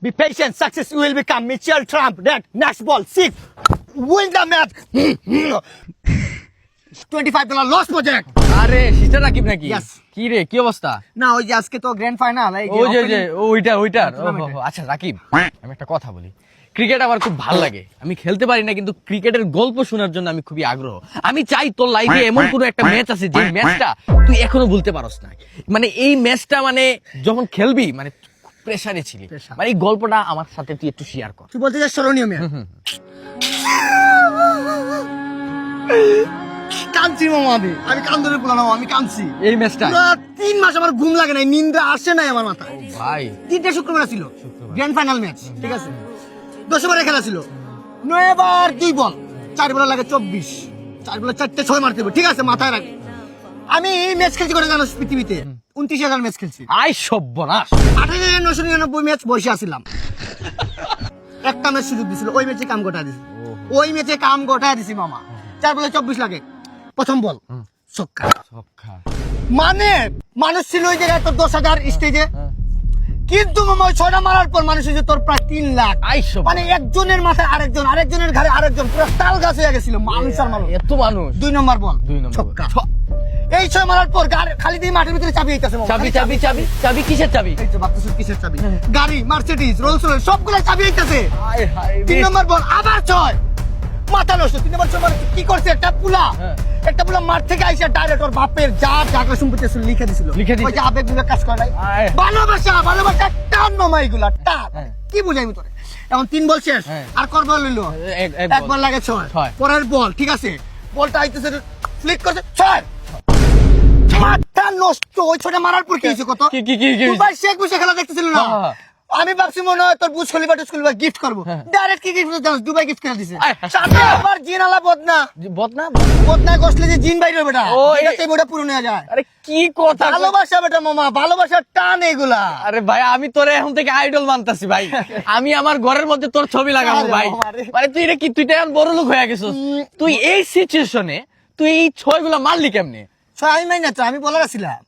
Be patient. Success will become Mitchell Trump. That next ball. Six. Win the match. $25 loss project. আরে sister Rakib নাকি? Yes. কি রে কি অবস্থা? না ওই যে আজকে তো গ্র্যান্ড ফাইনাল ওইটার আচ্ছা রাকিব আমি একটা কথা বলি, ক্রিকেট আমার খুব ভালো লাগে, আমি খেলতে পারি না কিন্তু ক্রিকেটের গল্প শোনার জন্য আমি খুবই আগ্রহ। আমি চাই তোর লাইফে এমন কোনো একটা ম্যাচ আছে যে ম্যাচটা তুই এখনো ভুলতে পারস না, মানে এই ম্যাচটা মানে যখন খেলবি মানে প্রেসারে ছিলি, মানে এই গল্পটা আমার সাথে তুই একটু শেয়ার কর। তুই বলতে চাস স্মরণীয় ম্যাচ? কাঁদছি মামা, আমি কান্দরে বললাম, আমি কাঁদছি এই ম্যাচটা 3 মাস আমার ঘুম লাগে নাই, নিন্দা আসে নাই আমার মাথায় ভাই। 3টে শুক্রবার ছিল গ্র্যান্ড ফাইনাল ম্যাচ, ঠিক আছে? 10 ওভারের খেলা ছিল, 9 ওভার 2 বল, 4 বল লাগে 24, 4 বলে 4টে 6 মারতে হবে, ঠিক আছে? মাথায় রাখ। আমি এই ম্যাচ খেলছি করে জানো পৃথিবীতে 29,000 ম্যাচ খেলছি, আই সর্বনাশ, 28,999 ম্যাচ বসে আসছিলাম। একটা ম্যাচ সুযোগ দিছিল, ওই ম্যাচে কাম গোটা দিছি, ওই ম্যাচে কাম গোটা দিছি মামা। 4 বলে 24 লাগে, প্রথম বল ছক্কা। মানে মানুষ ছিল ওই জায়গায় তোর 10,000 স্টেজে, কিন্তু মামা ওই 6টা মারার পর মানুষ হয়েছে তোর প্রায় 3 লাখ। মানে একজনের মাথায় আরেকজন, আরেকজনের ঘাড়ে আরেকজন, পুরো তাল গাছ হয়ে গেছিল মানুষ আর মানুষ, এত মানুষ। 2 নম্বর বল ছক্কা। এই 6 মারার পর খালি দিয়ে মাঠের ভিতরে চাবি আইতাছে, চাবি কিসের চাবি? এই তো ভাবতেছিস কিসের চাবি? গাড়ি, মার্সিডিজ, রোলস রয়েস সবগুলো চাবি আইতাছে। 3 নম্বর বল আবার 6, মাথা নষ্ট। 3 নম্বর সময় কি করছে, একটা পুলা মাঠ থেকে আইসা ডাইরেক্ট ওর বাপের যা টাকা সম্পত্তি ছিল লিখে দিছিল। ওই যে আবেগগুলো কাজ করে নাই, ভালোবাসা টান মামা, এগুলা টান। কি বুঝাইবি তোরে? এখন 3 বল শেষ, আর কর বল লইলো এক বল লাগে 6। পরের বল, ঠিক আছে, বলটা আইতেছে, ফ্লিক করছে 6, মাথা নষ্ট। ওই 6টা মারার পর কি হইছে কত? দুবাই শেখ বসে খেলা দেখতেছিল না? আমি ভাবছি মনে হয় তোর বুঝ খলিফা গিফট করবো, ডাইরেক্ট কি গিফট জানিস? দুবাই গিফট করে দিছে। সাথে আবার জিন আলা বদনা গসলে যে জিন বাইরে বেটা, এটাতে বড় পুরনো হয়ে যায়। আরে কি কথা, ভালোবাসা বেটা মামা, ভালোবাসার টান এগুলা। আরে ভাই আমি তোরে এখন থেকে আইডল মানতাছি ভাই, আমি আমার ঘরের মধ্যে তোর ছবি লাগাবো ভাই। মানে তুই রে কি, তুই তো এখন বড় লোক হয়ে গেছিস, তুই এই সিচুয়েশনে তুই এই 6 গুলা মারলি কেমনে? আমি মাই না তো, আমি বলার ছিলাম।